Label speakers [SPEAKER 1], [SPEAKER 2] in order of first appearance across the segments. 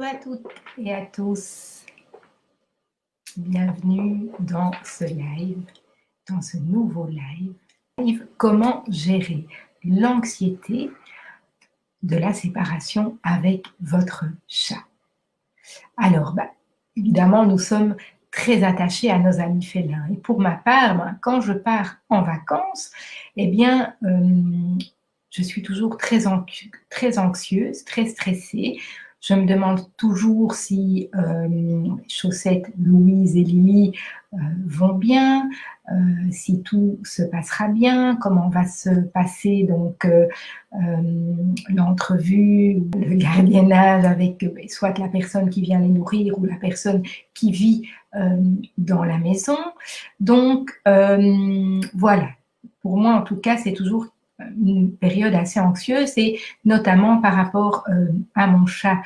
[SPEAKER 1] Bonjour à toutes et à tous, bienvenue dans ce live, dans ce nouveau live. Comment gérer l'anxiété de la séparation avec votre chat? Alors, évidemment, nous sommes très attachés à nos amis félins. Et pour ma part, quand je pars en vacances, eh bien, je suis toujours très anxieuse, très stressée. Je me demande toujours si les chaussettes Louise et Lily vont bien, si tout se passera bien, comment va se passer donc l'entrevue, le gardiennage avec soit la personne qui vient les nourrir ou la personne qui vit dans la maison. Donc voilà, pour moi en tout cas c'est toujours une période assez anxieuse et notamment par rapport à mon chat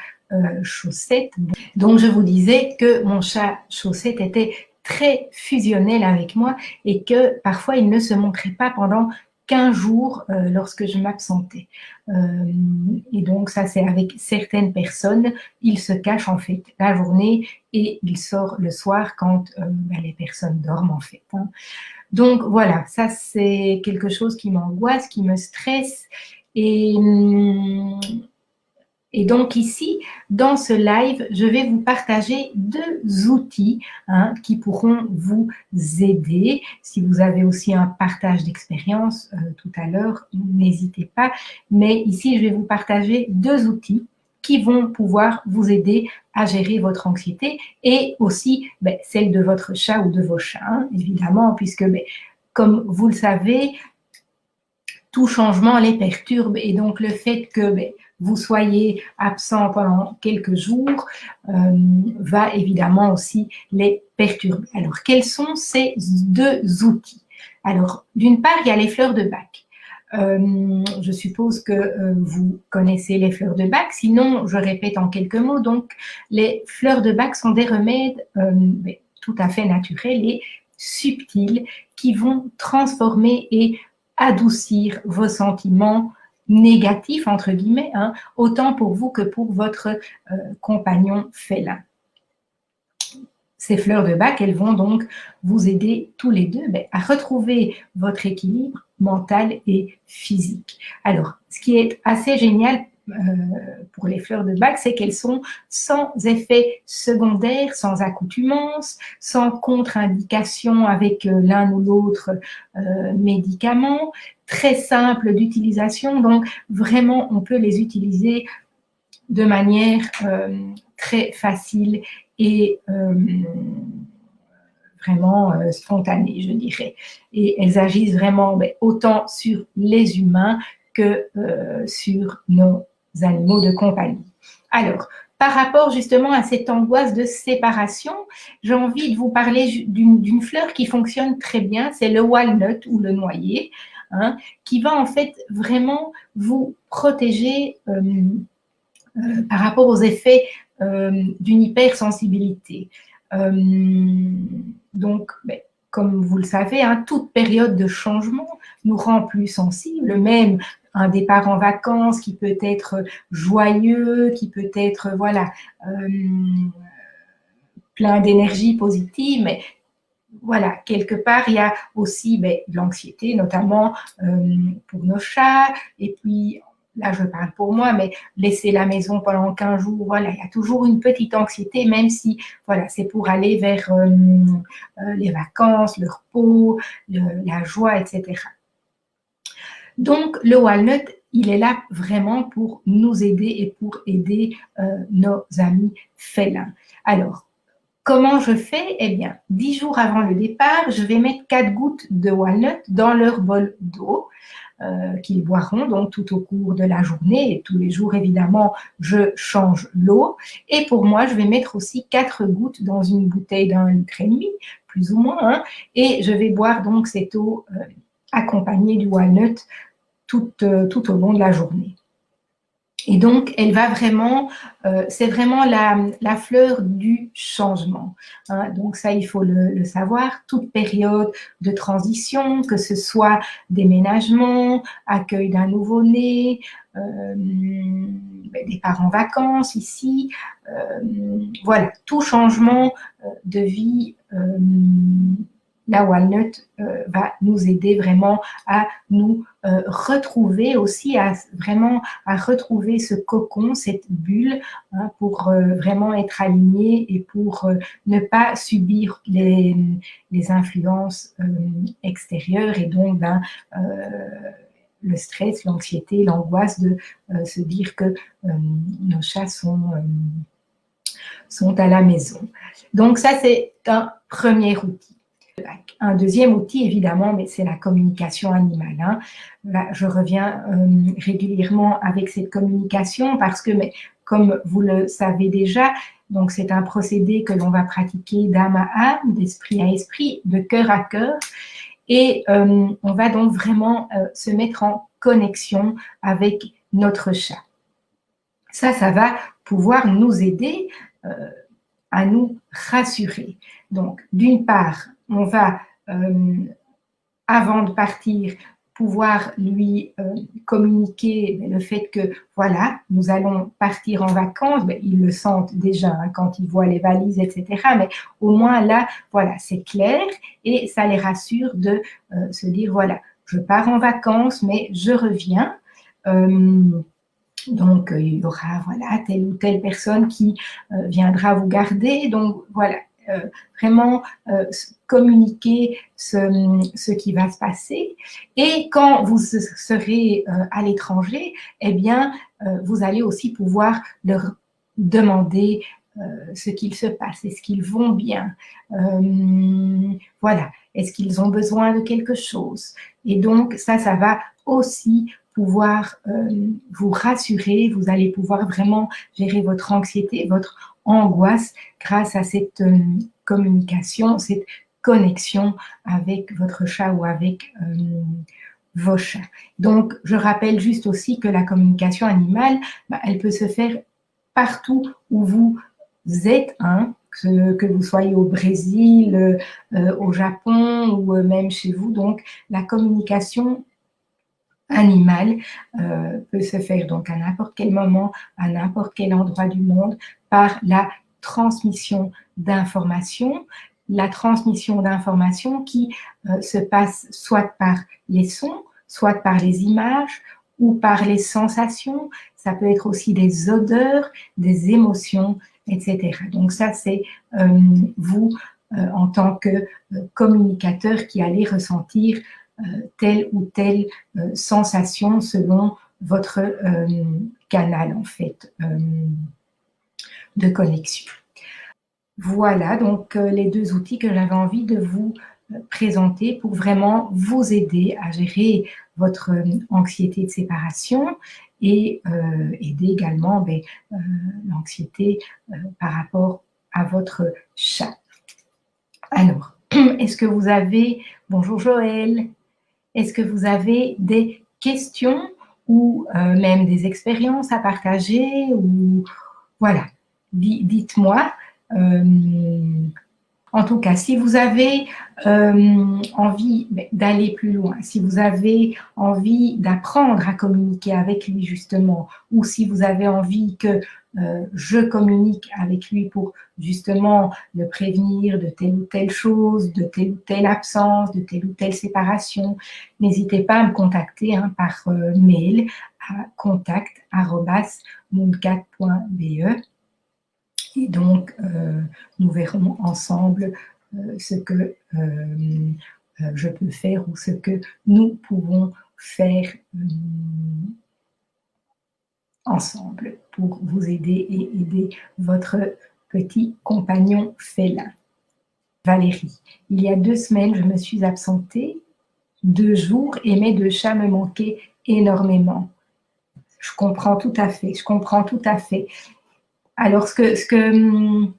[SPEAKER 1] Chaussette. Donc je vous disais que mon chat Chaussette était très fusionnel avec moi et que parfois il ne se montrait pas pendant 15 jours lorsque je m'absentais. Et donc ça c'est avec certaines personnes, il se cache en fait la journée et il sort le soir quand les personnes dorment en fait. Donc voilà, ça c'est quelque chose qui m'angoisse, qui me stresse. Et donc ici, dans ce live, je vais vous partager 2 outils qui pourront vous aider. Si vous avez aussi un partage d'expérience tout à l'heure, n'hésitez pas. Mais ici, je vais vous partager 2 outils qui vont pouvoir vous aider à gérer votre anxiété et aussi celle de votre chat ou de vos chats, évidemment, puisque comme vous le savez, tout changement les perturbe et donc le fait que vous soyez absent pendant quelques jours va évidemment aussi les perturber. Alors, quels sont ces 2 outils? Alors, d'une part, il y a les fleurs de Bach. Je suppose que vous connaissez les fleurs de Bach, sinon je répète en quelques mots. Donc, les fleurs de Bach sont des remèdes tout à fait naturels et subtils qui vont transformer et adoucir vos sentiments négatifs, entre guillemets, autant pour vous que pour votre compagnon félin. Ces fleurs de Bach, elles vont donc vous aider tous les deux à retrouver votre équilibre mental et physique. Alors, ce qui est assez génial pour les fleurs de Bach, c'est qu'elles sont sans effet secondaire, sans accoutumance, sans contre-indication avec l'un ou l'autre médicament, très simple d'utilisation, donc vraiment on peut les utiliser de manière très facile et vraiment spontanée, je dirais. Et elles agissent vraiment autant sur les humains que sur nos animaux de compagnie. Alors, par rapport justement à cette angoisse de séparation, j'ai envie de vous parler d'une fleur qui fonctionne très bien, c'est le walnut ou le noyer, qui va en fait vraiment vous protéger par rapport aux effets d'une hypersensibilité. Donc, comme vous le savez, toute période de changement nous rend plus sensibles, même un départ en vacances qui peut être joyeux, qui peut être plein d'énergie positive, mais voilà, quelque part, il y a aussi de l'anxiété, notamment pour nos chats, et puis là je parle pour moi, mais laisser la maison pendant 15 jours, voilà, il y a toujours une petite anxiété, même si voilà, c'est pour aller vers les vacances, le repos, la joie, etc. Donc le walnut, il est là vraiment pour nous aider et pour aider nos amis félins. Alors, comment je fais? Eh bien, 10 jours avant le départ, je vais mettre 4 gouttes de walnut dans leur bol d'eau qu'ils boiront donc tout au cours de la journée. Et tous les jours, évidemment, je change l'eau. Et pour moi, je vais mettre aussi 4 gouttes dans une bouteille d'1,5 litre, plus ou moins. Et je vais boire donc cette eau accompagnée du walnut tout au long de la journée. Et donc, elle va vraiment, c'est vraiment la fleur du changement. Hein. Donc ça, il faut le savoir. Toute période de transition, que ce soit déménagement, accueil d'un nouveau-né, départ en vacances ici, voilà, tout changement de vie, la Walnut va nous aider vraiment à nous retrouver aussi, vraiment à retrouver ce cocon, cette bulle, hein, pour vraiment être aligné et pour ne pas subir les influences extérieures et donc le stress, l'anxiété, l'angoisse de se dire que nos chats sont à la maison. Donc ça, c'est un premier outil. Un deuxième outil, évidemment, mais c'est la communication animale. Hein. Là, je reviens régulièrement avec cette communication parce que, mais, comme vous le savez déjà, donc c'est un procédé que l'on va pratiquer d'âme à âme, d'esprit à esprit, de cœur à cœur. Et on va donc vraiment se mettre en connexion avec notre chat. Ça va pouvoir nous aider à nous rassurer. Donc, d'une part, on va, avant de partir, pouvoir lui communiquer le fait que, voilà, nous allons partir en vacances. Ils le sentent déjà hein, quand ils voient les valises, etc. Mais au moins là, voilà, c'est clair et ça les rassure de se dire, voilà, je pars en vacances, mais je reviens. Donc, il y aura voilà, telle ou telle personne qui viendra vous garder. Donc, voilà, vraiment communiquer ce qui va se passer. Et quand vous serez à l'étranger, eh bien, vous allez aussi pouvoir leur demander ce qu'il se passe. Est-ce qu'ils vont bien? Voilà. Est-ce qu'ils ont besoin de quelque chose? Et donc, ça va aussi pouvoir vous rassurer, vous allez pouvoir vraiment gérer votre anxiété, votre angoisse grâce à cette communication, cette connexion avec votre chat ou avec vos chats. Donc, je rappelle juste aussi que la communication animale, elle peut se faire partout où vous êtes, hein, que vous soyez au Brésil, au Japon ou même chez vous. Donc, la communication animal peut se faire donc à n'importe quel moment, à n'importe quel endroit du monde, par la transmission d'informations. La transmission d'informations qui se passe soit par les sons, soit par les images ou par les sensations. Ça peut être aussi des odeurs, des émotions, etc. Donc ça, c'est vous, en tant que communicateur, qui allez ressentir telle ou telle sensation selon votre canal en fait de connexion. Voilà donc les deux outils que j'avais envie de vous présenter pour vraiment vous aider à gérer votre anxiété de séparation et aider également l'anxiété par rapport à votre chat. Alors, est-ce que vous avez... Bonjour Joël. Est-ce que vous avez des questions ou même des expériences à partager ou voilà, dites-moi. En tout cas, si vous avez envie d'aller plus loin, si vous avez envie d'apprendre à communiquer avec lui justement, ou si vous avez envie que je communique avec lui pour justement le prévenir de telle ou telle chose, de telle ou telle absence, de telle ou telle séparation, n'hésitez pas à me contacter par mail à contact@mooncat.be. Et donc, nous verrons ensemble ce que je peux faire ou ce que nous pouvons faire ensemble pour vous aider et aider votre petit compagnon félin. Valérie, il y a 2 semaines, je me suis absentée 2 jours et mes 2 chats me manquaient énormément. Je comprends tout à fait, je comprends tout à fait. Alors, cela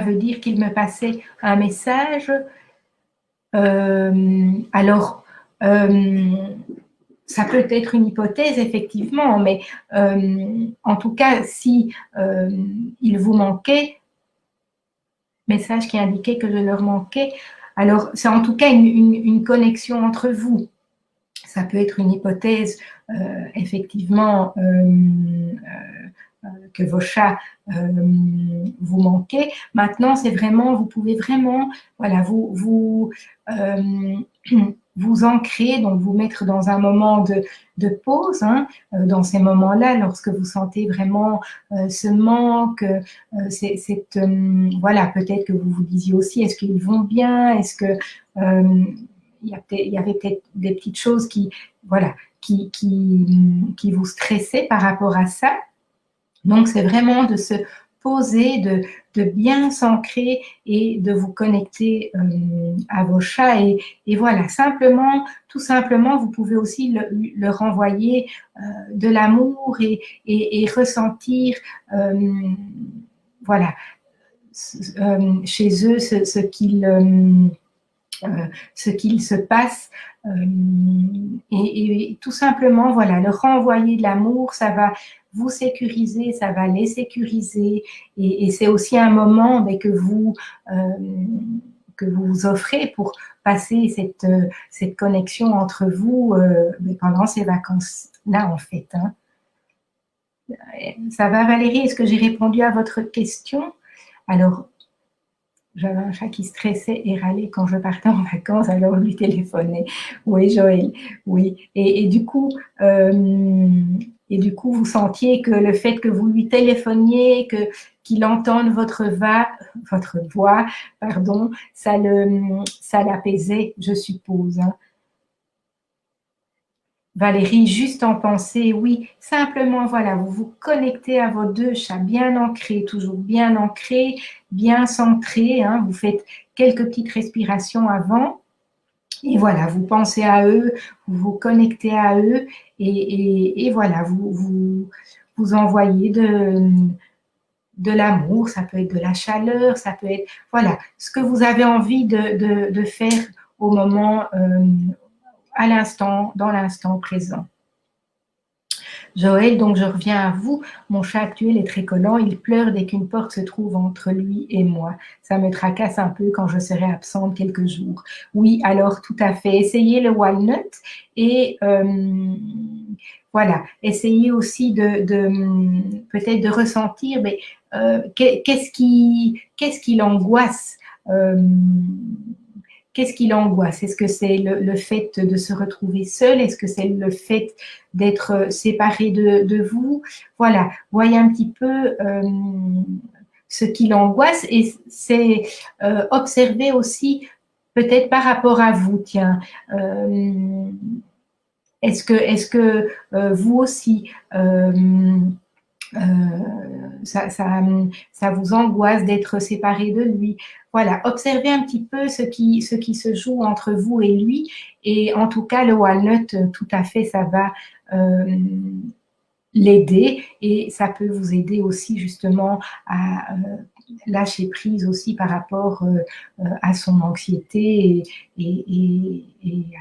[SPEAKER 1] veut dire qu'il me passait un message. Alors, ça peut être une hypothèse, effectivement, mais en tout cas, si il vous manquait, message qui indiquait que je leur manquais, alors c'est en tout cas une connexion entre vous. Ça peut être une hypothèse, effectivement, que vos chats vous manquaient. Maintenant, c'est vraiment, vous pouvez vraiment, voilà, vous ancrer, donc vous mettre dans un moment de pause, hein, dans ces moments-là, lorsque vous sentez vraiment ce manque, voilà, peut-être que vous vous disiez aussi, est-ce qu'ils vont bien, est-ce que il y avait peut-être des petites choses qui, voilà, qui vous stressaient par rapport à ça. Donc, c'est vraiment de se poser, de bien s'ancrer et de vous connecter à vos chats. Et voilà, simplement, tout simplement, vous pouvez aussi leur envoyer de l'amour et ressentir, voilà, chez eux ce qu'il se passe. Et tout simplement, voilà, leur renvoyer de l'amour, ça va vous sécuriser, ça va les sécuriser. Et c'est aussi un moment que vous vous offrez pour passer cette connexion entre vous pendant ces vacances-là, en fait. Hein. Ça va, Valérie? Est-ce que j'ai répondu à votre question? Alors, j'avais un chat qui stressait et râlait quand je partais en vacances, alors je lui téléphonais. Oui, Joël, oui. Et du coup, vous sentiez que le fait que vous lui téléphoniez, qu'il entende votre voix, pardon, ça l'apaisait, je suppose. Hein. Valérie, juste en pensée, oui, simplement, voilà, vous vous connectez à vos deux chats bien ancrés, toujours bien ancrés, bien centrés, hein, vous faites quelques petites respirations avant, et voilà, vous pensez à eux, vous vous connectez à eux, et voilà, vous envoyez de l'amour, ça peut être de la chaleur, ça peut être, voilà, ce que vous avez envie de faire au moment, à l'instant, dans l'instant présent. Joël, donc je reviens à vous. Mon chat actuel est très collant. Il pleure dès qu'une porte se trouve entre lui et moi. Ça me tracasse un peu quand je serai absente quelques jours. Oui, alors tout à fait. Essayez le walnut et voilà. Essayez aussi peut-être de ressentir, mais qu'est-ce qui l'angoisse Qu'est-ce qui l'angoisse? Est-ce que c'est le fait de se retrouver seul? Est-ce que c'est le fait d'être séparé de vous? Voilà, voyez un petit peu ce qui l'angoisse et c'est observer aussi peut-être par rapport à vous, tiens. Est-ce que vous aussi, ça vous angoisse d'être séparé de lui. Voilà, observez un petit peu ce qui se joue entre vous et lui. Et en tout cas, le walnut, tout à fait, ça va l'aider et ça peut vous aider aussi justement à lâcher prise aussi par rapport à son anxiété et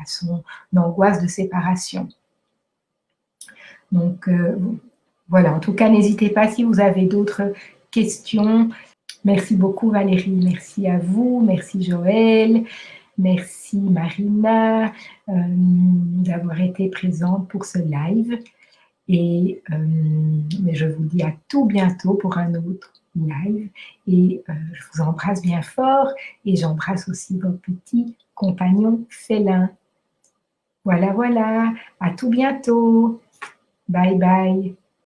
[SPEAKER 1] à son angoisse de séparation. Donc, voilà, en tout cas, n'hésitez pas si vous avez d'autres questions. Merci beaucoup Valérie, merci à vous, merci Joël, merci Marina d'avoir été présente pour ce live. Et mais je vous dis à tout bientôt pour un autre live. Et je vous embrasse bien fort et j'embrasse aussi vos petits compagnons félins. Voilà, voilà, à tout bientôt. Bye bye.